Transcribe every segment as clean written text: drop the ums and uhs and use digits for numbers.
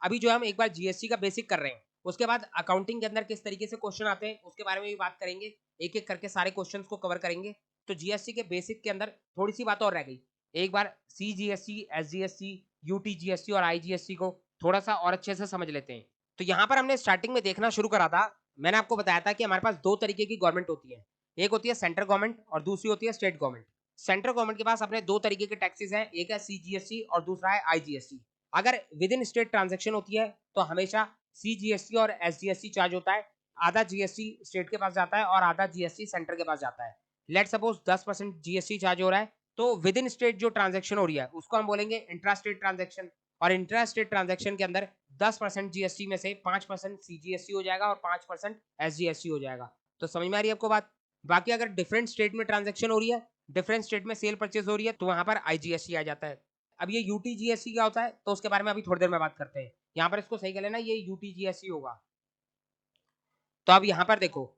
अभी जो है हम एक बार जीएसटी का बेसिक कर रहे हैं, उसके बाद अकाउंटिंग के अंदर किस तरीके से क्वेश्चन आते हैं उसके बारे में भी बात करेंगे, एक एक करके सारे क्वेश्चंस को कवर करेंगे। तो जीएसटी के बेसिक के अंदर थोड़ी सी बात और रह गई, एक बार सीजीएसटी, एसजीएसटी, यूटीजीएसटी और आईजीएसटी को थोड़ा सा और अच्छे से समझ लेते हैं। तो यहाँ पर हमने स्टार्टिंग में देखना शुरू करा था, मैंने आपको बताया था कि हमारे पास दो तरीके की गवर्नमेंट होती है, एक होती है सेंट्रल गवर्नमेंट और दूसरी होती है स्टेट गवर्नमेंट। सेंट्रल गवर्नमेंट के पास अपने दो तरीके के टैक्सेस हैं, एक है सीजीएसटी और दूसरा है आईजीएसटी। अगर विद इन स्टेट ट्रांजेक्शन होती है तो हमेशा सीजीएसटी और एसजीएसटी चार्ज होता है, आधा जीएसटी स्टेट के पास जाता है और आधा जीएसटी सेंटर के पास जाता है। लेट सपोज 10% जीएसटी चार्ज हो रहा है, तो विद इन स्टेट जो ट्रांजेक्शन हो रही है उसको हम बोलेंगे इंट्रा स्टेट ट्रांजेक्शन, और इंट्रा स्टेट ट्रांजेक्शन के अंदर 10% जीएसटी में से 5% सीजीएसटी हो जाएगा और 5% एसजीएसटी हो जाएगा। तो समझ में आ रही है आपको बात? बाकी अगर डिफरेंट स्टेट में ट्रांजेक्शन हो रही है, डिफरेंट स्टेट में सेल परचेज हो रही है, तो वहां पर आईजीएसटी आ जाता है। अब ये यूटीजीएसटी क्या होता है तो उसके बारे में अभी थोड़ी देर में बात करते हैं। यहाँ पर इसको सही कर लेना, ये यूटीजीएसटी होगा। तो अब यहाँ पर देखो,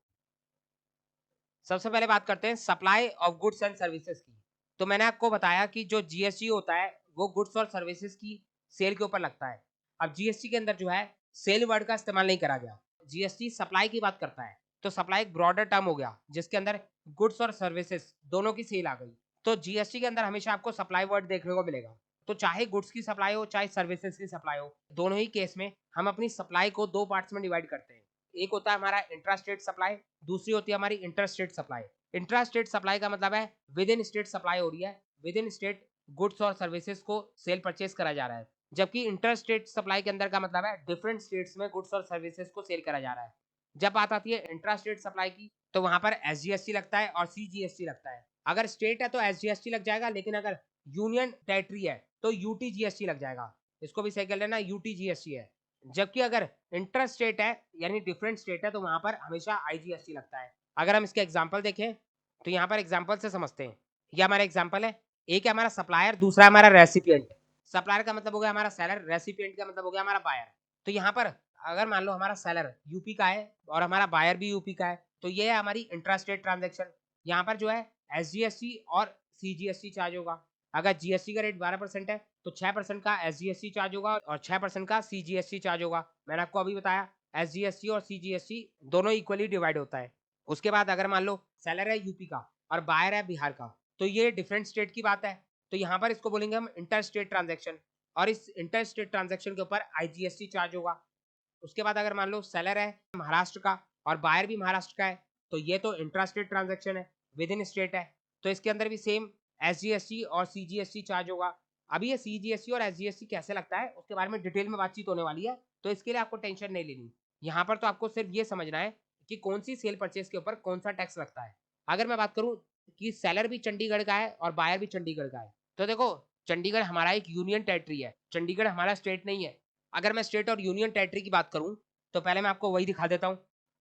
सबसे पहले बात करते हैं supply of goods and services की। तो मैंने आपको बताया कि जो जीएसटी होता है वो गुड्स और सर्विसेज की सेल के ऊपर लगता है। अब जीएसटी के अंदर जो है सेल वर्ड का इस्तेमाल नहीं करा गया, जीएसटी सप्लाई की बात करता है। तो सप्लाई एक ब्रॉडर टर्म हो गया जिसके अंदर गुड्स और सर्विसेज दोनों की सेल आ गई। तो जीएसटी के अंदर हमेशा आपको सप्लाई वर्ड देखने को मिलेगा। तो चाहे गुड्स की सप्लाई हो चाहे सर्विसेज की सप्लाई हो, दोनों ही केस में हम अपनी सप्लाई को दो पार्ट्स में डिवाइड करते हैं। एक होता है हमारा इंट्रा स्टेट सप्लाई, दूसरी होती है हमारी inter state supply. Intra state supply का मतलब है विद इन स्टेट सप्लाई हो रही है, विद इन स्टेट गुड्स और सर्विसेज को सेल परचेज करा जा रहा है। जबकि इंटर स्टेट सप्लाई के अंदर का मतलब है डिफरेंट स्टेट्स में गुड्स और सर्विसेज को सेल करा जा रहा है। जब बात आती है इंट्रा स्टेट सप्लाई की, तो वहां पर एसजीएसटी लगता है और सीजीएसटी लगता है। अगर स्टेट है तो एसजीएसटी लग जाएगा, लेकिन अगर यूनियन टेरिटरी है तो यूटीजीएसटी लग जाएगा। इसको भी सही कर लेना, यूटीजीएसटी है। जबकि अगर इंटर स्टेट है यानी डिफरेंट स्टेट है तो वहां पर हमेशा आईजीएसटी लगता है। अगर हम इसके एग्जांपल देखें तो यहाँ पर एग्जांपल से समझते हैं। ये हमारा एग्जांपल है, एक है हमारा सप्लायर, दूसरा है हमारा रेसिपिएंट। सप्लायर का मतलब हो गया हमारा सेलर, रेसिपिएंट का मतलब हो गया हमारा बायर। तो यहाँ पर अगर मान लो हमारा सेलर यूपी का है और हमारा बायर भी यूपी का है, तो ये है हमारी इंट्रा स्टेट ट्रांजेक्शन। यहाँ पर जो है एसजीएसटी और सीजीएसटी चार्ज होगा। अगर जीएसटी का रेट 12% है तो 6% का एसजीएसटी चार्ज होगा और 6% का सीजीएसटी चार्ज होगा। मैंने आपको अभी बताया एसजीएसटी और सीजीएसटी दोनों इक्वली डिवाइड होता है। उसके बाद अगर मान लो सेलर है यूपी का और बायर है बिहार का, तो ये डिफरेंट स्टेट की बात है। तो यहाँ पर इसको बोलेंगे हम इंटर स्टेट ट्रांजेक्शन, और इस इंटर स्टेट ट्रांजेक्शन के ऊपर आईजीएसटी चार्ज होगा। उसके बाद अगर मान लो सेलर है महाराष्ट्र का और बायर भी महाराष्ट्र का है, तो ये तो इंट्रा स्टेट ट्रांजेक्शन है, विद इन स्टेट है, तो इसके अंदर भी सेम एसजीएसटी और सीजीएसटी चार्ज होगा। अभी ये सीजीएसटी और एसजीएसटी कैसे लगता है उसके बारे में डिटेल में बातचीत होने वाली है, तो इसके लिए आपको टेंशन नहीं लेनी। यहाँ पर तो आपको सिर्फ ये समझना है कि कौन सी सेल परचेज के ऊपर कौन सा टैक्स लगता है। अगर मैं बात करूं कि सेलर भी चंडीगढ़ का है और बायर भी चंडीगढ़ का है, तो देखो चंडीगढ़ हमारा एक यूनियन टेरिटरी है, चंडीगढ़ हमारा स्टेट नहीं है। अगर मैं स्टेट और यूनियन टेरिटरी की बात करूं तो पहले मैं आपको वही दिखा देता हूं।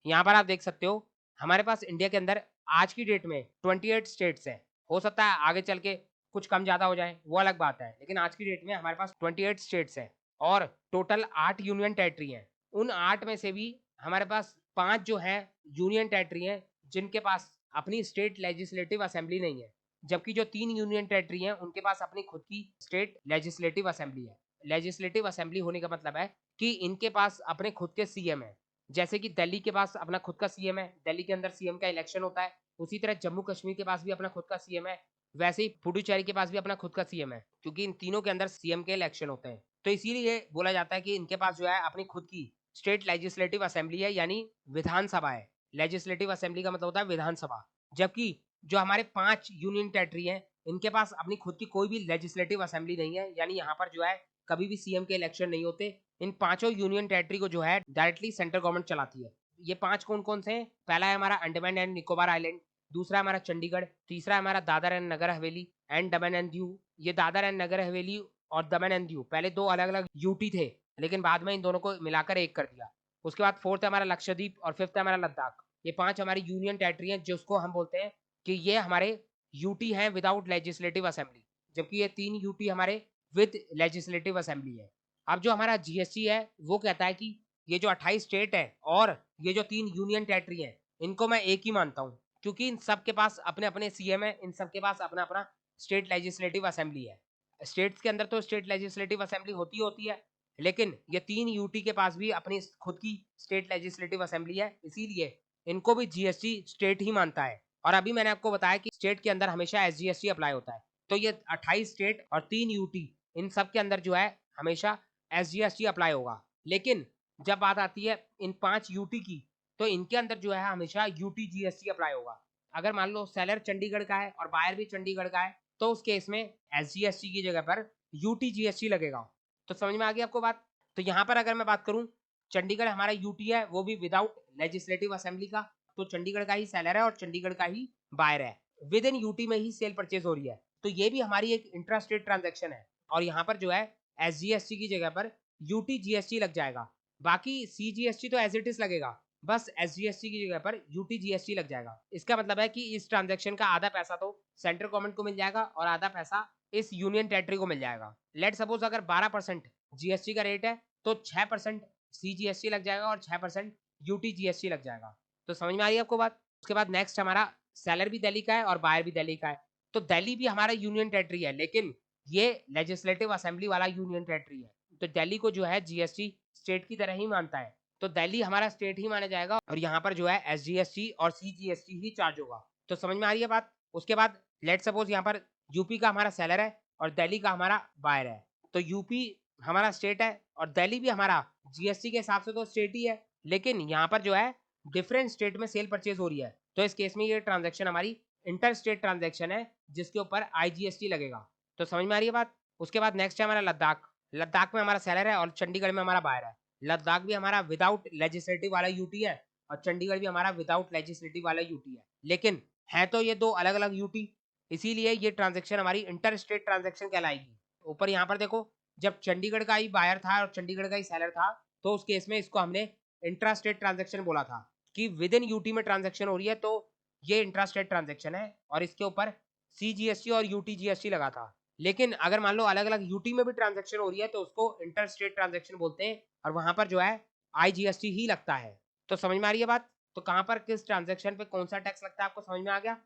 यहाँ पर आप देख सकते हो हमारे पास इंडिया के अंदर आज की डेट में 28 स्टेट्स है। हो सकता है आगे चल के कुछ कम ज्यादा हो जाए, वो अलग बात है, लेकिन आज की डेट में हमारे पास 28 स्टेट्स है और टोटल 8 यूनियन टेरिटरी है। उन 8 में से भी हमारे पास 5 जो है यूनियन टेरिटरी है जिनके पास अपनी स्टेट लेजिस्लेटिव असेंबली नहीं है, जबकि जो 3 यूनियन टेरिटरी है उनके पास अपनी खुद की स्टेट लेजिस्लेटिव असेंबली है। लेजिस्लेटिव असेंबली होने का मतलब है कि इनके पास अपने खुद के सीएम है। जैसे कि दिल्ली के पास अपना खुद का सीएम है, दिल्ली के अंदर सीएम का इलेक्शन होता है। उसी तरह जम्मू कश्मीर के पास भी अपना खुद का सीएम है, वैसे ही पुडुचेरी के पास भी अपना खुद का सीएम है, क्योंकि इन तीनों के अंदर सीएम के इलेक्शन होते हैं। तो इसीलिए बोला जाता है कि इनके पास जो है अपनी खुद की स्टेट लेजिस्लेटिव असेंबली है, यानी विधानसभा है। लेजिस्लेटिव असेंबली का मतलब होता है विधानसभा। जबकि जो हमारे 5 यूनियन टेरिटरी हैं इनके पास अपनी खुद की कोई भी लेजिस्लेटिव असेंबली नहीं है, यानी यहाँ पर जो है कभी भी सीएम के इलेक्शन नहीं होते। इन पांचों यूनियन टेरिटरी को जो है डायरेक्टली सेंट्रल गवर्नमेंट चलाती है। ये 5 कौन कौन से हैं? पहला है हमारा अंडमान एंड निकोबार आइलैंड, दूसरा है हमारा चंडीगढ़, तीसरा है हमारा Dadar and Nagar Haveli and Daman and Diu. ये दादर एंड नगर हवेली और दमन एंड दीव पहले दो अलग अलग यूटी थे, लेकिन बाद में इन दोनों को मिलाकर एक कर दिया। उसके बाद फोर्थ है हमारा लक्षद्वीप और फिफ्थ है हमारा लद्दाख। ये 5 हमारी यूनियन टेरिटरी हैं जिसको हम बोलते हैं कि ये हमारे यूटी हैं विदाउट लेजिस्लेटिव असेंबली, जबकि ये 3 यूटी हमारे विद लेजिस्लेटिव असेंबली है। अब जो हमारा जीएसटी है वो कहता है कि ये जो 28 स्टेट है और ये जो 3 यूनियन टेरिटरी है इनको मैं एक ही मानता हूँ, क्योंकि इन सब के पास अपने अपने सीएम है, इन सब के पास अपना अपना स्टेट लेजिस्लेटिव असेंबली है। स्टेट्स के अंदर तो स्टेट लेजिस्लेटिव असेंबली होती है, लेकिन ये 3 यूटी के पास भी अपनी खुद की स्टेट लेजिस्लेटिव असेंबली है, इसीलिए इनको भी जीएसटी स्टेट ही मानता है। और अभी मैंने आपको बताया कि स्टेट के अंदर हमेशा एसजीएसटी अप्लाई होता है, तो ये 28 स्टेट और 3 यूटी, इन सब के अंदर जो है हमेशा एसजीएसटी अप्लाई होगा। लेकिन जब बात आती है इन 5 यूटी की, तो इनके अंदर जो है हमेशा यूटी जीएसटी अप्लाई होगा। अगर मान लो सेलर चंडीगढ़ का है और बायर भी चंडीगढ़ का है, तो उस केस में एसजीएसटी की जगह पर यूटी जीएसटी लगेगा। तो समझ में आ गई आपको बात। तो यहाँ पर अगर मैं बात करूँ, चंडीगढ़ हमारा यूटी है, वो भी विदाउट लेजिस्लेटिव असेंबली का, तो चंडीगढ़ का ही सेलर है और चंडीगढ़ का ही बायर है, विद इन यूटी में ही सेल परचेज हो रही है, तो ये भी हमारी एक इंट्रा स्टेट ट्रांजेक्शन है। और यहाँ पर जो है एसजीएसटी की जगह पर यूटी जीएसटी लग जाएगा। बाकी सीजीएसटी तो एज इट इज लगेगा, बस एसजीएसटी की जगह पर यूटी जीएसटी लग जाएगा। इसका मतलब है कि इस ट्रांजेक्शन का आधा पैसा तो सेंट्रल गवर्नमेंट को मिल जाएगा और आधा पैसा इस यूनियन टेरिटरी को मिल जाएगा। लेट सपोज अगर 12% जीएसटी का रेट है, तो 6% सीजीएसटी लग जाएगा और 6% यूटी जीएसटी लग जाएगा। तो समझ में आ रही है आपको बात। उसके बाद नेक्स्ट हमारा सेलर भी दिल्ली का है और बायर भी दिल्ली का है, तो दिल्ली भी हमारा यूनियन टेरिटरी है, लेकिन ये लेजिस्लेटिव असेंबली वाला यूनियन टेरिटरी है, तो दिल्ली को जो है जीएसटी स्टेट की तरह ही मानता है, तो दिल्ली हमारा स्टेट ही माना जाएगा और यहाँ पर जो है एसजीएसटी और सीजीएसटी ही चार्ज होगा। तो समझ में आ रही है बात। उसके बाद लेट सपोज यहाँ पर यूपी का हमारा सेलर है और दिल्ली का हमारा बायर है, तो यूपी हमारा स्टेट है और दिल्ली भी हमारा जीएसटी के हिसाब से तो स्टेट ही है, लेकिन यहाँ पर जो है डिफरेंट स्टेट में सेल परचेज हो रही है, तो इस केस में ये ट्रांजैक्शन हमारी इंटर स्टेट ट्रांजैक्शन है, जिसके ऊपर आईजीएसटी लगेगा। तो समझ में आ रही है बात। उसके बाद नेक्स्ट है हमारा लद्दाख। लद्दाख में हमारा सेलर है और चंडीगढ़ में हमारा बायर है। लद्दाख भी हमारा विदाउट लेजिस्लेटिव वाला यूटी है और चंडीगढ़ भी हमारा विदाउट लेजिस्लेटिव वाला यूटी है, लेकिन है तो ये दो अलग अलग यूटी, इसीलिए ये ट्रांजैक्शन हमारी इंटर स्टेट ट्रांजैक्शन कहलाएगी। ऊपर यहाँ पर देखो, जब चंडीगढ़ का ही बायर था और चंडीगढ़ का ही सेलर था, तो उस केस में इसको हमने इंट्रा स्टेट ट्रांजैक्शन बोला था कि विद इन यूटी में ट्रांजैक्शन हो रही है, तो ये इंट्रा स्टेट ट्रांजैक्शन है और इसके ऊपर सीजीएसटी और यूटी जीएसटी लगा था। लेकिन अगर मान लो अलग अलग यूटी में भी ट्रांजैक्शन हो रही है, तो उसको इंटर स्टेट ट्रांजैक्शन बोलते हैं और वहां पर जो है आईजीएसटी ही लगता है। तो समझ में आ रही है बात। तो कहां पर किस ट्रांजैक्शन पे कौन सा टैक्स लगता है, आपको समझ में आ गया।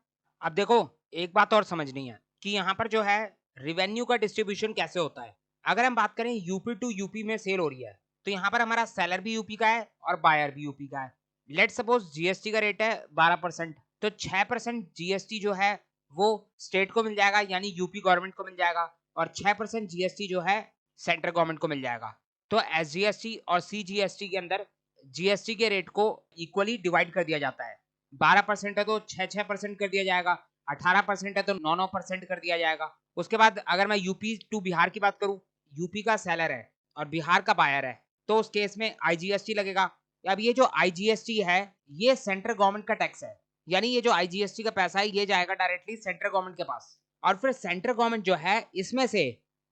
अब देखो, एक बात और समझनी है कि यहाँ पर जो है रिवेन्यू का डिस्ट्रीब्यूशन कैसे होता है। अगर हम बात करें यूपी टू यूपी में सेल हो रही है, तो यहाँ पर हमारा सेलर भी यूपी का है और बायर भी यूपी का है। लेट सपोज जीएसटी का रेट है 12%, तो 6% जीएसटी जो है वो स्टेट को मिल जाएगा, यानी यूपी गवर्नमेंट को मिल जाएगा, और 6% जीएसटी जो है सेंट्रल गवर्नमेंट को मिल जाएगा। तो एसजीएसटी और सीजीएसटी के अंदर जीएसटी के रेट को इक्वली डिवाइड कर दिया जाता है। 12% है तो 6% कर दिया जाएगा, 18% है तो 9% कर दिया जाएगा। उसके बाद अगर मैं यूपी टू बिहार की बात करूं, यूपी का सेलर है और बिहार का बायर है, तो उस केस में आईजीएसटी लगेगा। अब ये जो आईजीएसटी है, ये सेंट्रल गवर्नमेंट का टैक्स है, यानी ये जो आईजीएसटी का पैसा है ये जाएगा डायरेक्टली सेंट्रल गवर्नमेंट के पास, और फिर सेंट्रल गवर्नमेंट जो है इसमें से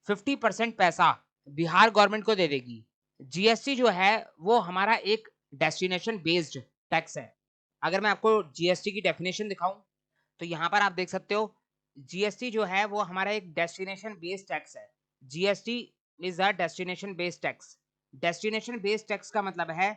50% पैसा बिहार गवर्नमेंट को दे देगी। जीएसटी जो है वो हमारा एक डेस्टिनेशन बेस्ड टैक्स है। अगर मैं आपको जीएसटी की डेफिनेशन दिखाऊं, तो यहाँ पर आप देख सकते हो जीएसटी जो है वो हमारा एक डेस्टिनेशन बेस्ड टैक्स है। GST is a destination based tax. Destination based tax का मतलब है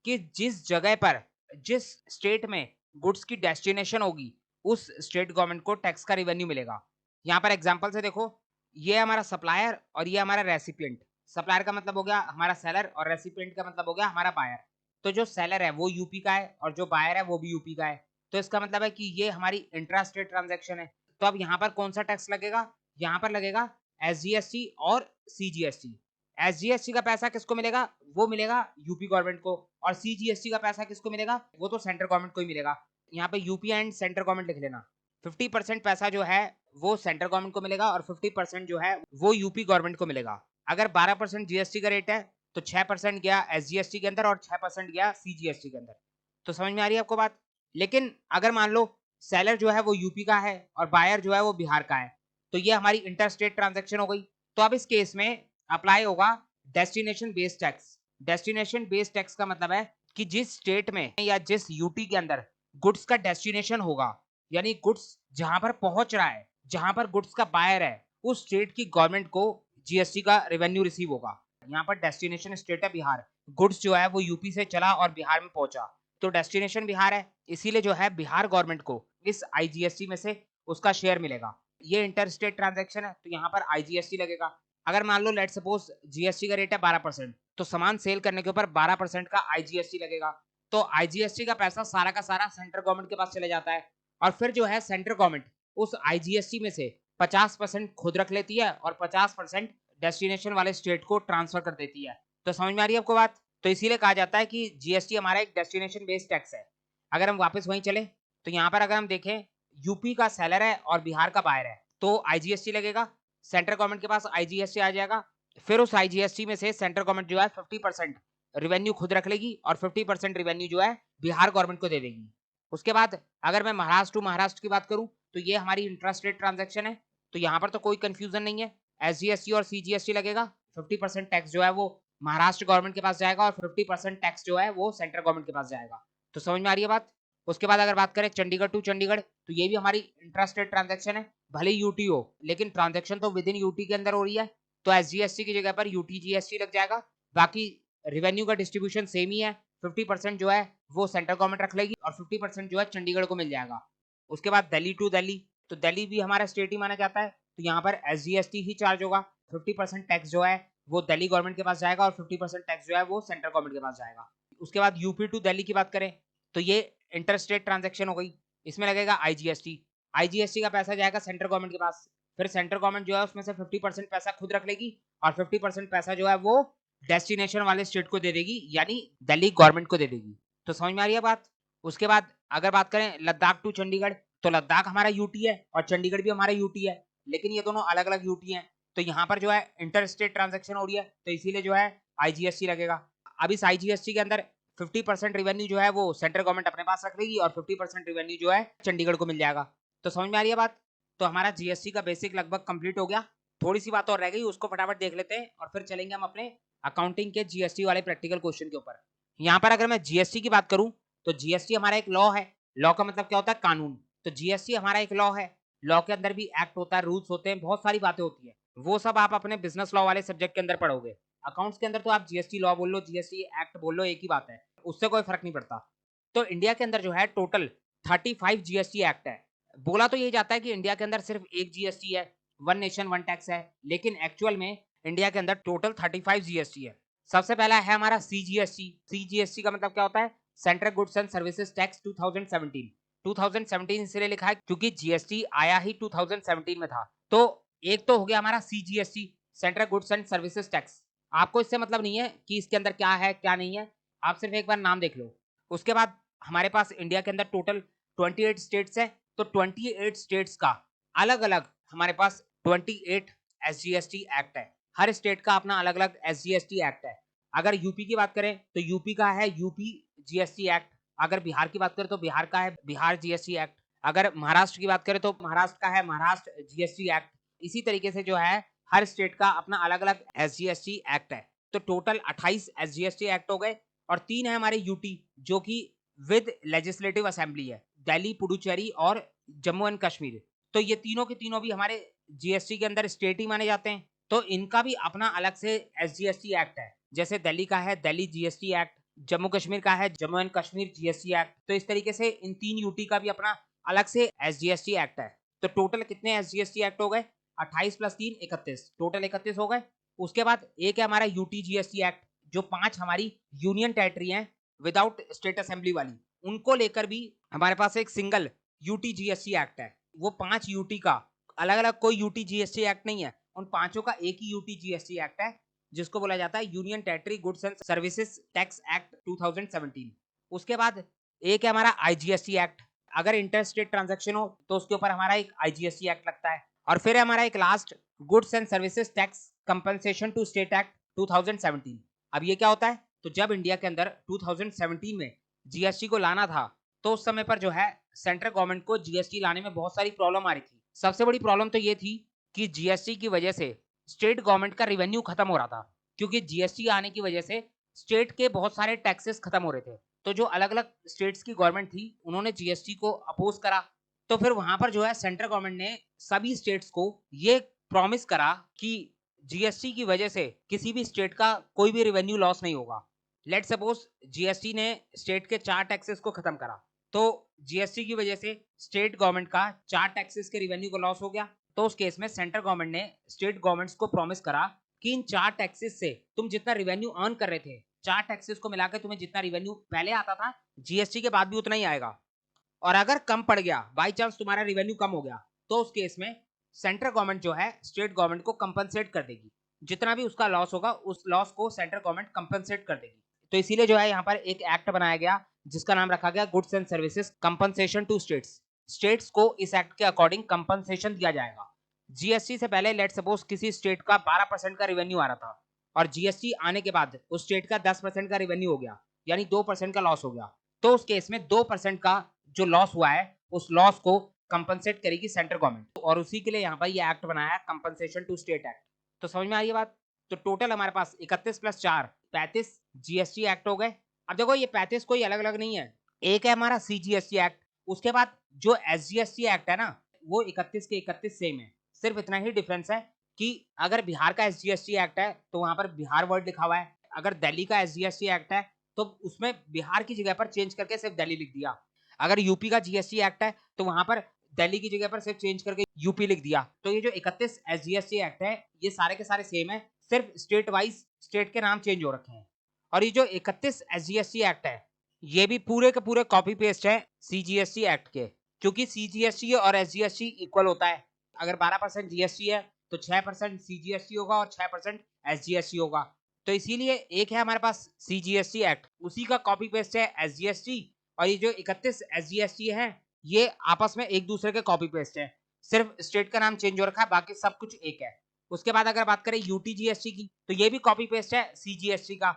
कि जिस जगह पर, जिस स्टेट में गुड्स की डेस्टिनेशन होगी, उस स्टेट गवर्नमेंट को टैक्स का रेवेन्यू मिलेगा। यहाँ पर एग्जांपल से देखो, ये हमारा सप्लायर और ये हमारा रेसिपिएंट। सप्लायर का मतलब हो गया हमारा सेलर और रेसिपिएंट का मतलब हो गया हमारा बायर। तो जो सेलर है वो यूपी का है और जो बायर है वो भी यूपी का है, तो इसका मतलब है कि ये हमारी इंट्रा स्टेट ट्रांजैक्शन है। तो अब यहाँ पर कौन सा टैक्स लगेगा, यहाँ पर लगेगा एसजीएसटी और सीजीएसटी। एसजीएसटी का पैसा किसको मिलेगा, वो मिलेगा यूपी गवर्नमेंट को, और सीजीएसटी का पैसा किसको मिलेगा, वो तो सेंट्रल गवर्नमेंट को ही मिलेगा। यहाँ पे यूपी एंड सेंट्रल गवर्नमेंट लिख लेना। 50% पैसा जो है वो सेंट्रल गवर्नमेंट को मिलेगा और 50% जो है वो यूपी गवर्नमेंट को मिलेगा। अगर 12% जीएसटी का रेट है, तो 6% गया एसजीएसटी के अंदर और 6% गया सीजीएसटी के अंदर। तो समझ में आ रही है आपको बात। लेकिन अगर मान लो सेलर जो है वो यूपी का है और बायर जो है वो बिहार का है, तो ये हमारी इंटर स्टेट ट्रांजैक्शन हो गई। तो अब इस केस में अप्लाई होगा destination based tax. Destination based tax का मतलब है कि जिस स्टेट में या जिस यूटी के अंदर गुड्स का डेस्टिनेशन होगा, यानी गुड्स जहां पर पहुंच रहा है, जहां पर गुड्स का बायर है, उस स्टेट की गवर्नमेंट को जीएसटी का रेवेन्यू रिसीव होगा। यहाँ पर डेस्टिनेशन स्टेट है बिहार, गुड्स जो है वो यूपी से चला और बिहार में पहुंचा, तो डेस्टिनेशन बिहार है, इसीलिए जो है बिहार गवर्नमेंट को इस आईजीएसटी में से उसका शेयर मिलेगा। ये इंटर स्टेट ट्रांजैक्शन है, तो यहाँ पर आईजीएसटी लगेगा। अगर मान लो लेट सपोज जीएसटी का रेट है 12%, तो सामान सेल करने के ऊपर 12% का आईजीएसटी लगेगा। तो आईजीएसटी का पैसा सारा का सारा सेंट्रल गवर्नमेंट के पास चले जाता है, और फिर जो है सेंट्रल गवर्नमेंट उस आईजीएसटी में से 50% खुद रख लेती है और 50% डेस्टिनेशन वाले स्टेट को ट्रांसफर कर देती है। तो समझ में आ रही है आपको बात? तो इसीलिए कहा जाता है कि जीएसटी हमारा एक डेस्टिनेशन बेस्ड टैक्स है। अगर हम वापस वहीं चले तो यहाँ पर अगर हम देखें, यूपी का सेलर है और बिहार का बायर है, तो आईजीएसटी लगेगा, सेंट्रल गवर्नमेंट के पास आईजीएसटी आ जाएगा। फिर उस आईजीएसटी में से सेंट्रल गवर्नमेंट जो है 50% रेवेन्यू खुद रख लेगी और 50% रेवेन्यू जो है बिहार गवर्नमेंट को दे देगी। उसके बाद अगर मैं महाराष्ट्र टू महाराष्ट्र की बात करूं तो ये हमारी इंट्रास्टेट ट्रांजैक्शन है, तो यहाँ पर तो कोई कंफ्यूजन नहीं है, एसजीएसटी और सीजीएसटी लगेगा। 50% टैक्स जो है वो महाराष्ट्र गवर्नमेंट के पास जाएगा और 50% टैक्स जो है वो सेंट्रल गवर्नमेंट के पास जाएगा। तो समझ में आ रही है बात? उसके बाद अगर बात करें चंडीगढ़ टू चंडीगढ़, तो ये भी हमारी इंट्रास्टेट ट्रांजैक्शन है, भले यूटी हो लेकिन ट्रांजैक्शन तो विद इन यूटी के अंदर हो रही है, तो एसजीएसटी की जगह पर यूटीजीएसटी लग जाएगा। बाकी रेवेन्यू का डिस्ट्रीब्यूशन सेम ही है, 50% जो है वो सेंट्रल गवर्नमेंट रख लेगी और 50% जो है चंडीगढ़ को मिल जाएगा। उसके बाद दिल्ली टू दिल्ली, तो दिल्ली भी हमारा स्टेट ही माना जाता है, तो यहाँ पर एसजीएसटी ही चार्ज होगा। 50% टैक्स जो है वो दिल्ली गवर्नमेंट के पास जाएगा और 50% टैक्स जो है वो सेंट्रल गवर्नमेंट के पास जाएगा। उसके बाद यूपी टू दिल्ली की बात करें तो ये इंटरस्टेट ट्रांजैक्शन हो गई, इसमें लगेगा आईजीएसटी। आईजीएसटी का पैसा जाएगा सेंट्रल गवर्नमेंट के पास, फिर सेंट्रल गवर्नमेंट जो है उसमें से 50% पैसा खुद रख लेगी और 50% पैसा जो है वो डेस्टिनेशन वाले स्टेट को दे देगी, यानी दिल्ली गवर्नमेंट को दे देगी। तो समझ में आ रही है बात? उसके बाद अगर बात करें लद्दाख टू चंडीगढ़, तो लद्दाख हमारा यूटी है और चंडीगढ़ भी हमारा यूटी है, लेकिन ये दोनों अलग अलग यूटी हैं, तो यहाँ पर जो है इंटर स्टेट ट्रांजेक्शन हो रही है, तो इसीलिए जो है आईजीएसटी लगेगा। अब इस आईजीएसटी के अंदर 50% रेवेन्यू जो है वो सेंट्रल गवर्नमेंट अपने पास रख लेगी और 50% रेवेन्यू जो है चंडीगढ़ को मिल जाएगा। तो समझ में आ रही है बात? तो हमारा जीएसटी का बेसिक लगभग कंप्लीट हो गया, थोड़ी सी बात और रह गई, उसको फटाफट देख लेते हैं और फिर चलेंगे हम अपने अकाउंटिंग के जीएसटी वाले प्रैक्टिकल क्वेश्चन के ऊपर। यहाँ पर अगर मैं जीएसटी की बात करूं तो जीएसटी हमारा एक लॉ है, लॉ का मतलब क्या होता है? कानून। तो जीएसटी हमारा एक लॉ है, लॉ के अंदर भी एक्ट होता है, रूल्स होते हैं, बहुत सारी बातें होती है, वो सब आप अपने बिजनेस लॉ वाले सब्जेक्ट के अंदर पढ़ोगे। अकाउंट्स के अंदर तो आप जीएसटी लॉ बोल लो, जीएसटी एक्ट बोल लो, एक ही बात है, उससे कोई फर्क नहीं पड़ता। तो इंडिया के अंदर जो है टोटल 35 जीएसटी एक्ट है। बोला तो ये जाता है कि इंडिया के अंदर सिर्फ एक जीएसटी है, वन नेशन वन टैक्स है, लेकिन एक्चुअल में इंडिया के अंदर टोटल 35 जीएसटी है। सबसे पहला है हमारा सीजीएसटी। सीजीएसटी का मतलब क्या होता है? Central goods and services tax 2017। 2017 इसलिए लिखा है क्योंकि जीएसटी आया ही 2017 में था। तो एक तो हो गया हमारा CGST, central goods and services tax. आपको इससे मतलब नहीं है कि इसके अंदर क्या है क्या नहीं है, आप सिर्फ एक बार नाम देख लो। उसके बाद हमारे पास इंडिया के अंदर टोटल 28 स्टेट्स है, तो 28 स्टेट्स का अलग अलग हमारे पास 28 एसजीएसटी एक्ट है, हर स्टेट का अपना अलग अलग एसजीएसटी एक्ट है। अगर यूपी की बात करें तो यूपी का है यूपी जीएसटी एक्ट, अगर बिहार की बात करें तो बिहार का है बिहार जीएसटी एक्ट, अगर महाराष्ट्र की बात करें तो महाराष्ट्र का है महाराष्ट्र जीएसटी एक्ट। इसी तरीके से जो है हर स्टेट का अपना अलग अलग एसजीएसटी एक्ट है। तो टोटल 28 एसजीएसटी एक्ट हो गए, और 3 है हमारे यूटी जो कि विद लेजिस्लेटिव असेंबली है, दिल्ली, पुडुचेरी और जम्मू एंड कश्मीर। तो ये तीनों के तीनों भी हमारे जीएसटी के अंदर स्टेट ही माने जाते हैं, तो इनका भी अपना अलग से एसजीएसटी एक्ट है। जैसे दिल्ली का है दिल्ली जीएसटी एक्ट, जम्मू कश्मीर का है Jammu and Kashmir GST act. तो इस तरीके से इन 3 यूटी का भी अपना अलग से एसजीएसटी एक्ट है। तो टोटल कितने एसजीएसटी एक्ट हो गए? 28 प्लस 3 31, टोटल 31 हो गए। उसके बाद एक है हमारा यूटी जीएसटी एक्ट, जो 5 हमारी यूनियन टेरिटरी हैं विदाउट स्टेट असेंबली वाली, उनको लेकर भी हमारे पास एक सिंगल यूटी जीएसटी एक्ट है। वो 5 यूटी का अलग अलग कोई यूटी जीएसटी एक्ट नहीं है, उन पांचों का एक ही यूटी जीएसटी एक्ट है, जिसको बोला जाता है union territory goods and services tax act 2017। उसके बाद एक है हमारा आईजीएसटी एक्ट, अगर इंटर स्टेट ट्रांजैक्शन हो तो उसके ऊपर हमारा एक आईजीएसटी एक्ट लगता है। और फिर है हमारा एक last goods and services tax compensation to state act 2017। अब ये क्या होता है? तो जब इंडिया के अंदर 2017 में जीएसटी को लाना था, तो उस समय पर जो है सेंट्रल गवर्नमेंट को जीएसटी लाने में बहुत सारी प्रॉब्लम आ रही थी। सबसे बड़ी प्रॉब्लम तो ये थी कि जीएसटी की वजह से स्टेट गवर्नमेंट का रेवेन्यू खत्म हो रहा था, क्योंकि जीएसटी आने की वजह से स्टेट के बहुत सारे टैक्सेस खत्म हो रहे थे। तो जो अलग अलग स्टेट्स की गवर्नमेंट थी उन्होंने जीएसटी को अपोज करा, तो फिर वहां पर जो है सेंट्रल गवर्नमेंट ने सभी स्टेट्स को ये प्रॉमिस करा कि जीएसटी की वजह से किसी भी स्टेट का कोई भी रेवेन्यू लॉस नहीं होगा। लेट सपोज जीएसटी ने स्टेट के 4 टैक्सेस को खत्म करा, तो जीएसटी की वजह से स्टेट गवर्नमेंट का 4 टैक्सेस के रेवेन्यू को लॉस हो गया, तो उस केस में सेंट्रल गवर्नमेंट ने स्टेट गवर्नमेंट्स को प्रॉमिस करा कि इन 4 टैक्सेस से तुम जितना रेवेन्यू अर्न कर रहे थे, 4 टैक्सेस को मिलाकर तुम्हें जितना रेवेन्यू पहले आता था, जीएसटी के बाद भी उतना ही आएगा। और अगर कम पड़ गया, बाई चांस तुम्हारा रेवेन्यू कम हो गया, तो उस केस में सेंट्रल गवर्नमेंट जो है स्टेट गवर्नमेंट को कंपनसेट कर देगी। जितना भी उसका लॉस होगा, उस लॉस को सेंट्रल गवर्नमेंट कंपनसेट कर देगी। तो इसीलिए जो है यहाँ पर एक एक्ट बनाया गया जिसका नाम रखा गया goods and services compensation to states. States को इस एक्ट के अकॉर्डिंग कंपनसेशन दिया जाएगा। जीएसटी से पहले लेट सपोज किसी स्टेट का 12% का रेवेन्यू आ रहा था और जीएसटी आने के बाद उस स्टेट का 10% का रेवेन्यू हो गया, यानी 2% का लॉस हो गया। तो उस केस में 2% का जो लॉस हुआ है, उस लॉस को कंपनसेट करेगी सेंट्रल गवर्नमेंट, और उसी के लिए यहाँ पर ये एक्ट बनाया है, कंपनसेशन टू स्टेट एक्ट। तो समझ में आई बात? तो टोटल हमारे पास 31 + 4 35 जीएसटी एक्ट हो गए। अब देखो ये 35 कोई अलग अलग नहीं है, एक है हमारा सीजीएसटी एक्ट, उसके बाद जो एसजीएसटी एक्ट है ना, वो 31 के 31 सेम है। सिर्फ इतना ही डिफरेंस है कि अगर बिहार का एसजीएसटी एक्ट है तो वहां पर बिहार वर्ड लिखा हुआ है, अगर दिल्ली का एसजीएसटी एक्ट है तो उसमें बिहार की जगह पर चेंज करके सिर्फ दिल्ली लिख दिया। अगर यूपी का जीएसटी एक्ट है तो वहां पर दिल्ली की जगह पर सिर्फ चेंज करके यूपी लिख दिया। तो ये जो 31 एसजीएसटी एक्ट है, ये सारे के सारे सेम है, सिर्फ स्टेट वाइज स्टेट के नाम चेंज हो रखे हैं। और ये जो 31 एसजीएसटी एक्ट है, ये भी पूरे के पूरे कॉपी पेस्ट है सीजीएसटी एक्ट के, क्योंकि सीजीएसटी और एसजीएसटी इक्वल होता है। अगर 12% जीएसटी है तो 6% सीजीएसटी होगा और 6% एसजीएसटी होगा। तो इसीलिए एक है हमारे पास सीजीएसटी एक्ट, उसी का कॉपी पेस्ट है एसजीएसटी, और ये जो 31 एसजीएसटी है ये आपस में एक दूसरे के कॉपी पेस्ट है, सिर्फ स्टेट का नाम चेंज हो रखा है, बाकी सब कुछ एक है। उसके बाद अगर बात करें यूटीजीएसटी की, तो ये भी कॉपी पेस्ट है सीजीएसटी का,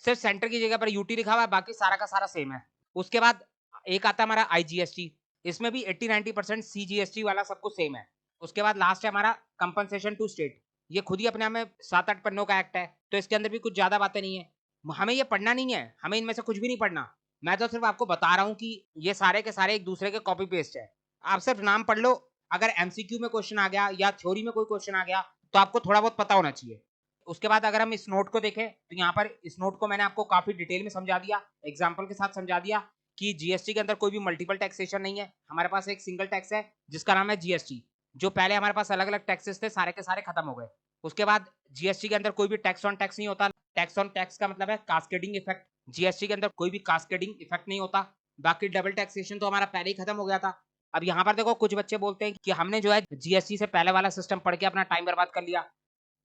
सिर्फ सेंटर की जगह पर यूटी लिखा हुआ है, बाकी सारा का सारा सेम है। उसके बाद एक आता है हमारा आईजीएसटी, इसमें भी 80-90% सीजीएसटी वाला सब कुछ सेम है। उसके बाद लास्ट है हमारा कंपनसेशन टू स्टेट, ये खुद ही अपने आप में 7-8 पन्नों का एक्ट है, तो इसके अंदर भी कुछ ज्यादा बातें नहीं है, हमें ये पढ़ना नहीं है, हमें इनमें से कुछ भी नहीं पढ़ना। मैं तो सिर्फ आपको बता रहा हूँ कि ये सारे के सारे एक दूसरे के कॉपी पेस्ट है, आप सिर्फ नाम पढ़ लो। अगर एमसीक्यू में क्वेश्चन आ गया या थ्योरी में कोई क्वेश्चन आ गया तो आपको थोड़ा बहुत पता होना चाहिए। उसके बाद अगर हम इस नोट को देखें तो यहाँ पर इस नोट को मैंने आपको काफी डिटेल में समझा दिया, एग्जाम्पल के साथ समझा दिया कि जीएसटी के अंदर कोई भी मल्टीपल टैक्सेशन नहीं है, हमारे पास एक सिंगल टैक्स है जिसका नाम है जीएसटी। जो पहले हमारे पास अलग अलग टैक्सेस थे सारे के सारे खत्म हो गए। उसके बाद जीएसटी के अंदर कोई भी टैक्स ऑन टैक्स नहीं होता, टैक्स ऑन टैक्स का मतलब है कास्केडिंग इफेक्ट, जीएसटी के अंदर कोई भी कास्केडिंग इफेक्ट नहीं होता। बाकी डबल टैक्सेशन तो हमारा पहले ही खत्म हो गया था। अब यहाँ पर देखो कुछ बच्चे बोलते हैं कि हमने जो है जीएसटी से पहले वाला सिस्टम पढ़ के अपना टाइम बर्बाद कर लिया,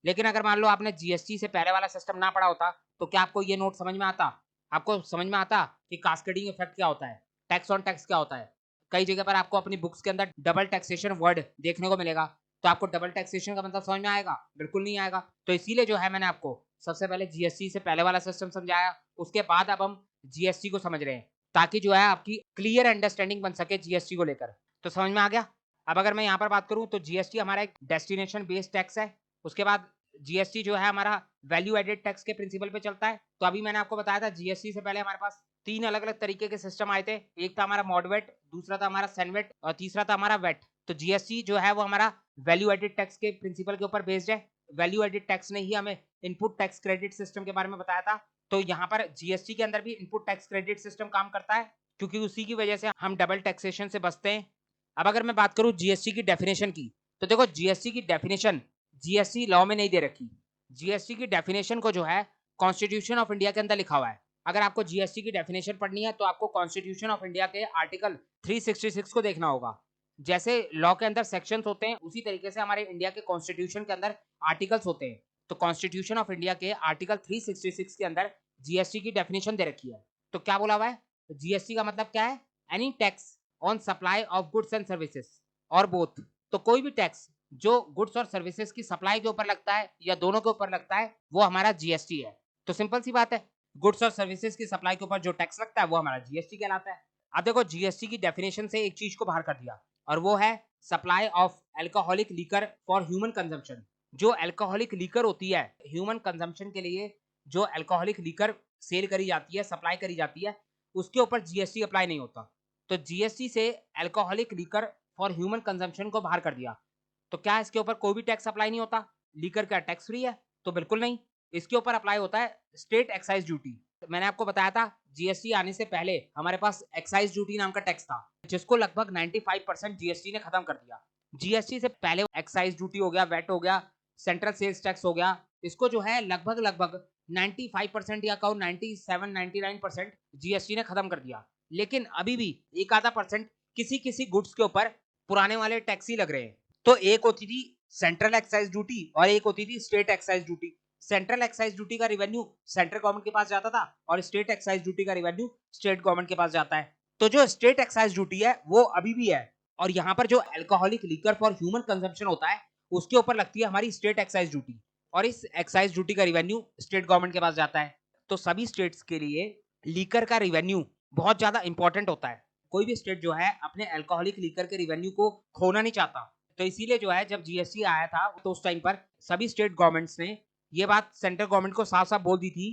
लेकिन अगर मान लो आपने जीएसटी से पहले वाला सिस्टम ना पढ़ा होता तो क्या आपको ये नोट समझ में आता? आपको समझ में आता कि कास्केडिंग इफेक्ट क्या होता है, टैक्स ऑन टैक्स क्या होता है? कई जगह पर आपको अपनी बुक्स के अंदर डबल टैक्सेशन वर्ड देखने को मिलेगा, तो आपको डबल टैक्सेशन का मतलब समझ में आएगा? बिल्कुल नहीं आएगा। तो इसीलिए जो है मैंने आपको सबसे पहले जीएसटी से पहले वाला सिस्टम समझाया, उसके बाद अब हम जीएसटी को समझ रहे हैं, ताकि जो है आपकी क्लियर अंडरस्टैंडिंग बन सके जीएसटी को लेकर। तो समझ में आ गया? अब अगर मैं यहाँ पर बात करूँ तो जीएसटी हमारा एक डेस्टिनेशन बेस्ड टैक्स है। उसके बाद जीएसटी जो है हमारा वैल्यू एडेड टैक्स के प्रिंसिपल पे चलता है। तो अभी मैंने आपको बताया था जीएसटी से पहले हमारे पास 3 अलग-अलग तरीके के सिस्टम आए थे। एक था हमारा मॉडवेट, दूसरा था हमारा सैनवेट और तीसरा था हमारा वेट। तो जीएसटी जो है वो हमारा वैल्यू एडेड टैक्स के प्रिंसिपल के ऊपर बेस्ड है। वैल्यू एडेड टैक्स ने ही हमें इनपुट टैक्स क्रेडिट सिस्टम के बारे में बताया था। तो यहाँ पर जीएसटी के अंदर भी इनपुट टैक्स क्रेडिट सिस्टम काम करता है, क्योंकि उसी की वजह से हम डबल टैक्सेशन से बचते हैं। अब अगर मैं बात करूं जीएसटी की डेफिनेशन की, तो देखो जीएसटी की डेफिनेशन जीएसटी लॉ में नहीं दे रखी। जीएसटी की डेफिनेशन को जो है कॉन्स्टिट्यूशन ऑफ इंडिया के अंदर लिखा हुआ है। अगर आपको जीएसटी की डेफिनेशन पढ़नी है तो आपको कॉन्स्टिट्यूशन ऑफ इंडिया के आर्टिकल 366 को देखना होगा। जैसे लॉ के अंदर सेक्शंस होते हैं, उसी तरीके से हमारे इंडिया के कॉन्स्टिट्यूशन के अंदर आर्टिकल्स होते हैं। तो कॉन्स्टिट्यूशन ऑफ इंडिया के आर्टिकल 366 के अंदर जीएसटी की डेफिनेशन दे रखी है। तो क्या बोला हुआ है? जीएसटी का मतलब क्या है? Any tax on supply of goods and services और बोथ। तो कोई भी टैक्स जो गुड्स और सर्विसेज की सप्लाई के ऊपर लगता है या दोनों के ऊपर लगता है, वो हमारा जीएसटी है। तो सिंपल सी बात है, गुड्स और सर्विसेज की सप्लाई के ऊपर जो टैक्स लगता है वो हमारा जीएसटी कहलाता है। अब देखो जीएसटी की डेफिनेशन से एक चीज को बाहर कर दिया, और वो है supply of alcoholic liquor for human consumption. जो अल्कोहलिक लीकर होती है ह्यूमन कंजम्पशन के लिए, जो अल्कोहलिक लीकर सेल करी जाती है, सप्लाई करी जाती है, उसके ऊपर जीएसटी अप्लाई नहीं होता। तो जीएसटी से alcoholic liquor for human consumption को बाहर कर दिया। तो क्या इसके ऊपर कोई भी टैक्स अप्लाई नहीं होता? लीकर क्या टैक्स फ्री है? तो बिल्कुल नहीं, इसके ऊपर अप्लाई होता है स्टेट एक्साइज ड्यूटी। मैंने आपको बताया था जीएसटी आने से पहले हमारे पास एक्साइज ड्यूटी नाम का टैक्स था, जिसको लगभग 95% जीएसटी ने खत्म कर दिया। जीएसटी से पहले एक्साइज ड्यूटी हो गया, वैट हो गया, सेंट्रल सेल्स टैक्स हो गया, इसको जो है लगभग लगभग 95% या कहो 97-99% जीएसटी ने खत्म कर दिया। लेकिन अभी भी एक आधा परसेंट किसी किसी गुड्स के ऊपर पुराने वाले टैक्स ही लग रहे हैं। तो एक होती थी सेंट्रल एक्साइज ड्यूटी और एक होती थी state excise duty. Central excise duty का रिवेन्यू सेंट्रल गवर्नमेंट के पास जाता था और स्टेट एक्साइज ड्यूटी का रिवेन्यू स्टेट गवर्नमेंट के पास जाता है। तो जो स्टेट एक्साइज ड्यूटी है वो अभी भी है, और यहाँ पर जो alcoholic liquor for human consumption होता है उसके ऊपर लगती है हमारी स्टेट एक्साइज ड्यूटी, और इस एक्साइज ड्यूटी का रिवेन्यू स्टेट गवर्नमेंट के पास जाता है। तो सभी स्टेट्स के लिए लीकर का रिवेन्यू बहुत ज्यादा इंपॉर्टेंट होता है। कोई भी स्टेट जो है अपने अल्कोहलिक लीकर के रिवेन्यू को खोना नहीं चाहता। तो इसीलिए जो है जब जीएसटी आया था तो उस टाइम पर सभी स्टेट गवर्नमेंट्स ने ये बात सेंट्रल गवर्नमेंट को साफ साफ बोल दी थी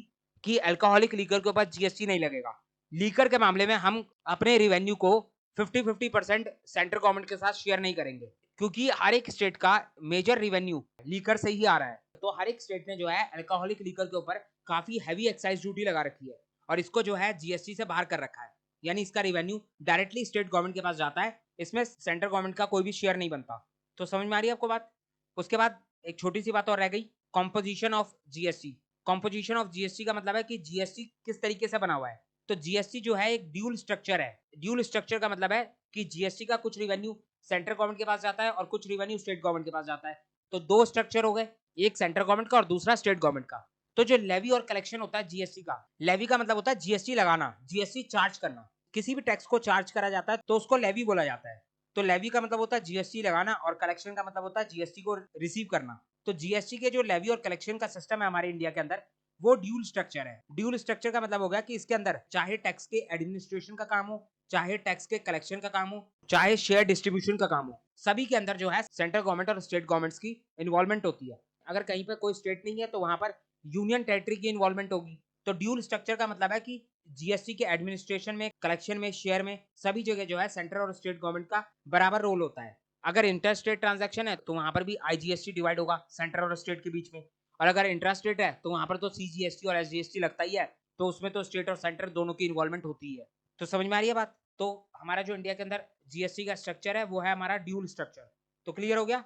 कि अल्कोहलिक लीकर के ऊपर जीएसटी नहीं लगेगा। लीकर के मामले में हम अपने रिवेन्यू को 50-50% सेंट्रल गवर्नमेंट के साथ शेयर नहीं करेंगे, क्योंकि हर एक स्टेट का मेजर रिवेन्यू लीकर से ही आ रहा है। तो हर एक स्टेट ने जो है अल्कोहलिक लीकर के ऊपर काफी हैवी एक्साइज ड्यूटी लगा रखी है और इसको जो है जीएसटी से बाहर कर रखा है, यानी इसका रिवेन्यू डायरेक्टली स्टेट गवर्नमेंट के पास जाता है, इसमें सेंट्रल गवर्नमेंट का कोई भी शेयर नहीं बनता। तो समझ में आ रही है आपको बात। उसके बाद एक छोटी सी बात और रह गई, composition of GST. Composition of GST का मतलब है कि जीएसटी किस तरीके से बना हुआ है। तो जीएसटी जो है एक ड्यूल स्ट्रक्चर है। ड्यूल स्ट्रक्चर का मतलब है कि जीएसटी का कुछ रिवेन्यू सेंट्रल गवर्नमेंट के पास जाता है और कुछ रिवेन्यू स्टेट गवर्नमेंट के पास जाता है। तो दो स्ट्रक्चर हो गए, एक सेंट्रल गवर्नमेंट का और दूसरा स्टेट गवर्नमेंट का। तो जो लेवी और कलेक्शन होता है जीएसटी का, लेवी का मतलब होता है जीएसटी लगाना, जीएसटी चार्ज करना। किसी भी टैक्स को चार्ज करा जाता है तो उसको लेवी बोला जाता है। तो लेवी का मतलब होता है जीएसटी लगाना और कलेक्शन का मतलब होता है जीएसटी को रिसीव करना। तो जीएसटी के जो लेवी और कलेक्शन का सिस्टम है हमारे इंडिया के अंदर, वो ड्यूल स्ट्रक्चर है। ड्यूल स्ट्रक्चर का मतलब हो गया कि इसके अंदर चाहे टैक्स के एडमिनिस्ट्रेशन का काम हो, चाहे टैक्स के कलेक्शन का काम हो, चाहे शेयर डिस्ट्रीब्यूशन का काम हो, सभी के अंदर जो है सेंट्रल गवर्नमेंट और स्टेट गवर्नमेंट्स की इन्वॉल्वमेंट होती है। अगर कहीं पर कोई स्टेट नहीं है तो वहां पर यूनियन टेरिटरी की इन्वॉल्वमेंट होगी। तो ड्यूल स्ट्रक्चर का मतलब है कि जीएसटी के एडमिनिस्ट्रेशन में, कलेक्शन में, शेयर में, सभी जगह जो है सेंट्रल और स्टेट गवर्नमेंट का बराबर रोल होता है। अगर इंटर स्टेट ट्रांजैक्शन है तो वहां पर भी आईजीएसटी डिवाइड होगा सेंट्रल और स्टेट के बीच में, और अगर इंट्रा स्टेट है तो वहां पर तो सीजीएसटी और एसजीएसटी लगता ही है, तो उसमें तो स्टेट और सेंटर दोनों की इन्वॉल्वमेंट होती है। तो समझ में आ रही है बात। तो हमारा जो इंडिया के अंदर जीएसटी का स्ट्रक्चर है वो है हमारा ड्यूल स्ट्रक्चर। तो क्लियर हो गया।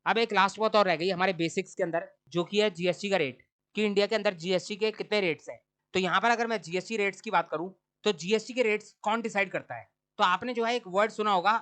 अब एक लास्ट बात और रह गई हमारे बेसिक्स के अंदर, जो कि है जीएसटी का रेट, कि इंडिया के अंदर जीएसटी के कितने रेट्स हैं। तो यहाँ पर अगर मैं जीएसटी रेट्स की बात करूँ तो जीएसटी के रेट्स कौन डिसाइड करता है। तो आपने जो है एक वर्ड सुना होगा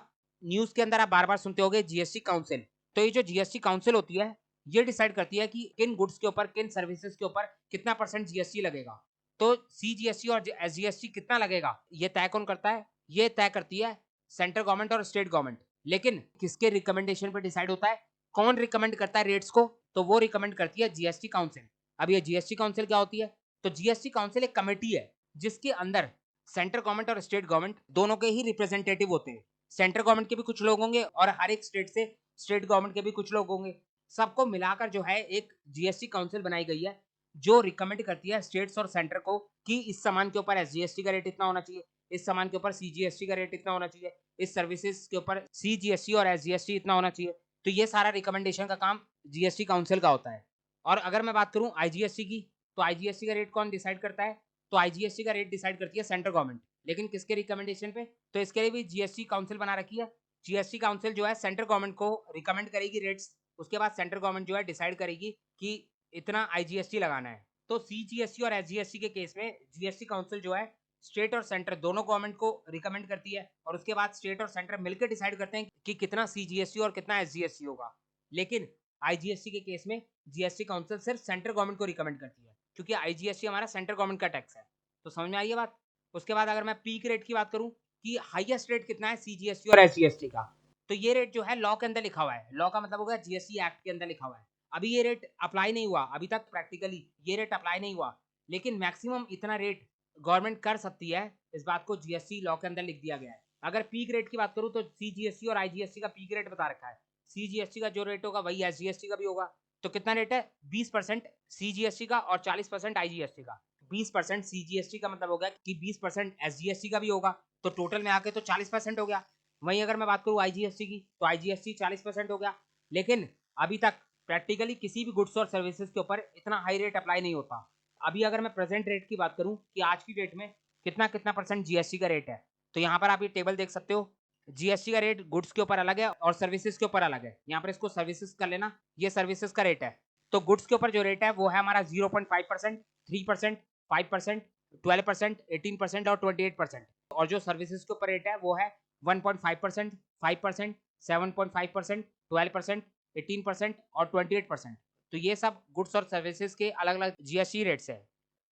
न्यूज के अंदर, आप बार बार सुनते होगे जीएसटी काउंसिल। तो ये जो जीएसटी काउंसिल होती है ये डिसाइड करती है कि किन गुड्स के ऊपर, किन सर्विसेज के ऊपर कितना परसेंट जीएसटी लगेगा। तो सीजीएसटी और एसजीएसटी कितना लगेगा ये तय कौन करता है, ये तय करती है सेंट्रल गवर्नमेंट और स्टेट गवर्नमेंट। लेकिन किसके रिकमेंडेशन पे डिसाइड होता है, कौन रिकमेंड करता है रेट्स को, तो वो रिकमेंड करती है जीएसटी काउंसिल। अब ये जीएसटी काउंसिल क्या होती है, तो जीएसटी काउंसिल एक कमेटी है जिसके अंदर सेंट्रल गवर्नमेंट और स्टेट गवर्नमेंट दोनों के ही रिप्रेजेंटेटिव होते हैं। सेंट्रल गवर्नमेंट के भी कुछ लोग होंगे और हर एक स्टेट से स्टेट गवर्नमेंट के भी कुछ लोग होंगे। सबको मिलाकर जो है एक जीएसटी काउंसिल बनाई गई है जो रिकमेंड करती है स्टेट्स और सेंटर को कि इस सामान के ऊपर एसजीएसटी का रेट इतना होना चाहिए, इस सामान के ऊपर सीजीएसटी का रेट इतना होना चाहिए, इस सर्विसेज के ऊपर सीजीएसटी और एसजीएसटी इतना होना चाहिए। तो ये सारा रिकमेंडेशन का काम जीएसटी काउंसिल का होता है। और अगर मैं बात करूं आईजीएसटी की, तो आईजीएसटी का रेट कौन डिसाइड करता है, तो आईजीएसटी का रेट डिसाइड करती है सेंट्रल गवर्नमेंट, लेकिन किसके रिकमेंडेशन पे, तो इसके लिए भी जीएसटी काउंसिल बना रखी है। जीएसटी काउंसिल जो है सेंट्रल गवर्नमेंट को रिकमेंड करेगी रेट्स, उसके बाद सेंट्रल गवर्नमेंट जो है डिसाइड करेगी कि इतना आईजीएसटी लगाना है। तो सीजीएसटी और एसजीएसटी के केस में जीएसटी काउंसिल जो है स्टेट और सेंटर दोनों गवर्नमेंट को रिकमेंड करती है, और उसके बाद स्टेट और सेंटर मिलकर डिसाइड करते हैं कि कितना सीजीएसटी और कितना एसजीएसटी होगा। लेकिन आईजीएसटी के केस में जीएसटी काउंसिल सिर्फ सेंट्रल गवर्नमेंट को रिकमेंड करती है, क्योंकि आईजीएसटी हमारा सेंट्रल गवर्नमेंट का टैक्स है। तो समझ में आई है बात। उसके बाद अगर मैं पीक रेट की बात करूं कि हाईएस्ट रेट कितना है सीजीएसटी और एसजीएसटी का, तो ये रेट जो है लॉ के अंदर लिखा हुआ है। लॉ का मतलब होगा जीएसटी एक्ट के अंदर लिखा हुआ है। अभी ये रेट अप्लाई नहीं हुआ, अभी तक प्रैक्टिकली ये रेट अप्लाई नहीं हुआ, लेकिन मैक्सिमम इतना रेट गवर्नमेंट कर सकती है, इस बात को जीएसटी लॉ के अंदर लिख दिया गया है। अगर पीक रेट की बात करूं तो सीजीएसटी और आईजीएसटी का पीक रेट बता रखा है। सीजीएसटी का जो रेट होगा वही एसजीएसटी का भी होगा। तो कितना रेट है, 20% सीजीएसटी का और 40% आईजीएसटी का। 20% सीजीएसटी का मतलब होगा कि 20% एसजीएसटी का भी होगा, तो टोटल में आके तो 40% हो गया। वहीं अगर मैं बात करूं आईजीएसटी की, तो आईजीएसटी 40% हो गया। लेकिन अभी तक प्रैक्टिकली किसी भी गुड्स और सर्विसेज के ऊपर इतना हाई रेट अप्लाई नहीं होता। अभी अगर मैं प्रेजेंट रेट की बात करूं कि आज की डेट में कितना कितना परसेंट जीएसटी का रेट है, तो यहाँ पर आप ये टेबल देख सकते हो जीएसटी का रेट गुड्स के ऊपर अलग है और सर्विसेज के ऊपर अलग है। यहाँ पर इसको सर्विसेज कर लेना, ये सर्विसेज का रेट है। तो गुड्स के ऊपर जो रेट है वो है हमारा 0.5%, 3%, 5%, 12%, 18% और 28%। और जो सर्विसेज के ऊपर रेट है वो है 1.5%, 5%, 7.5%, 12%, 18% और 28%। तो ये सब गुड्स और सर्विसेज के अलग अलग जीएसटी रेट्स है।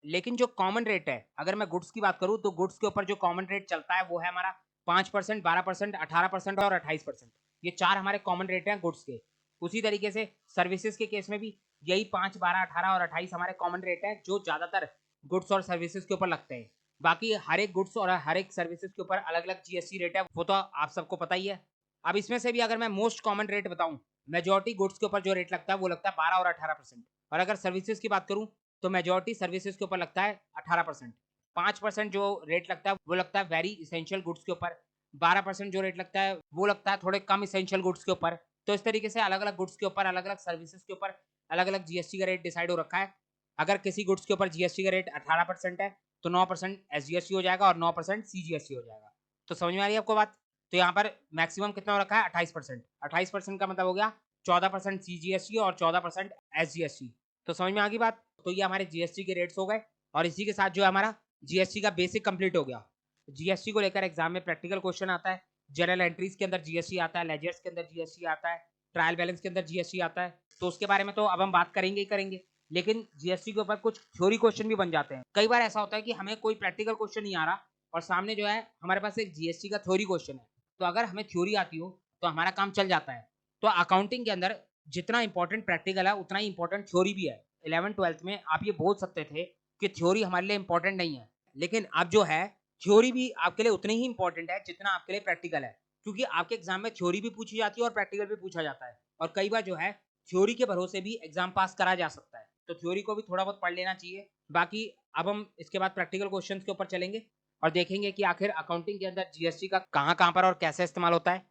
लेकिन जो कॉमन रेट है, अगर मैं गुड्स की बात करूं तो गुड्स के ऊपर जो कॉमन रेट चलता है वो है हमारा 5%, 12%, 18% और 28%। ये चार हमारे कॉमन रेट हैं गुड्स के। उसी तरीके से सर्विसेज के केस में भी यही 5, 12, 18 और 28 हमारे कॉमन रेट हैं जो ज्यादातर गुड्स और सर्विसेज के ऊपर लगते हैं। बाकी हर एक गुड्स और हर एक सर्विसेज के ऊपर अलग अलग जीएसटी रेट है, वो तो आप सबको पता ही है। अब इसमें से भी अगर मैं मोस्ट कॉमन रेट बताऊं, मेजोरिटी गुड्स के ऊपर जो रेट लगता है वो लगता है 12 और 18%। और अगर सर्विसेज की बात करूं तो मेजोरिटी सर्विसेज के ऊपर लगता है 18%। 5% जो रेट लगता है वो लगता है वेरी इसेंशियल गुड्स के ऊपर। 12% जो रेट लगता है वो लगता है थोड़े कम इसेंशियल गुड्स के ऊपर। तो इस तरीके से अलग अलग गुड्स के ऊपर, अलग अलग सर्विसेज के ऊपर अलग अलग जीएसटी का रेट डिसाइड हो रखा है। अगर किसी गुड्स के ऊपर जीएसटी का रेट 18% है तो 9% एसजीएसटी हो जाएगा और 9% सीजीएसटी हो जाएगा। तो समझ में आ रही है आपको बात? तो यहाँ पर मैक्सिमम कितना हो रखा है? 28%। 28% का मतलब हो गया 14% सीजीएसटी और 14% एसजीएसटी। तो समझ में आ गई बात? तो ये हमारे जीएसटी के रेट्स हो गए और इसी के साथ जो हमारा जीएसटी का बेसिक कंप्लीट हो गया। जीएसटी को लेकर एग्जाम में प्रैक्टिकल क्वेश्चन आता है, जनरल एंट्रीज के अंदर जीएसटी आता है, लेजर्स के अंदर जीएसटी आता है, ट्रायल बैलेंस के अंदर जीएसटी आता है। तो उसके बारे में तो अब हम बात करेंगे ही करेंगे, लेकिन जीएसटी के ऊपर कुछ थ्योरी क्वेश्चन भी बन जाते हैं। कई बार ऐसा होता है कि हमें कोई प्रैक्टिकल क्वेश्चन नहीं आ रहा और सामने जो है हमारे पास एक जीएसटी का थ्योरी क्वेश्चन है। तो अगर हमें थ्योरी आती हो तो हमारा काम चल जाता है। तो अकाउंटिंग के अंदर जितना इंपॉर्टेंट प्रैक्टिकल है उतना ही इंपॉर्टेंट थ्योरी भी है। 11th-12th में आप ये बोल सकते थे कि थ्योरी हमारे लिए इंपॉर्टेंट नहीं है, लेकिन अब जो है थ्योरी भी आपके लिए उतनी ही इंपॉर्टेंट है जितना आपके लिए प्रैक्टिकल है। क्योंकि आपके एग्जाम में थ्योरी भी पूछी जाती है और प्रैक्टिकल भी पूछा जाता है, और कई बार जो है थ्योरी के भरोसे भी एग्जाम पास करा जा सकता है। तो थ्योरी को भी थोड़ा बहुत पढ़ लेना चाहिए। बाकी अब हम इसके बाद प्रैक्टिकल क्वेश्चंस के ऊपर चलेंगे और देखेंगे कि आखिर अकाउंटिंग के अंदर जीएसटी का कहाँ कहाँ पर और कैसे इस्तेमाल होता है।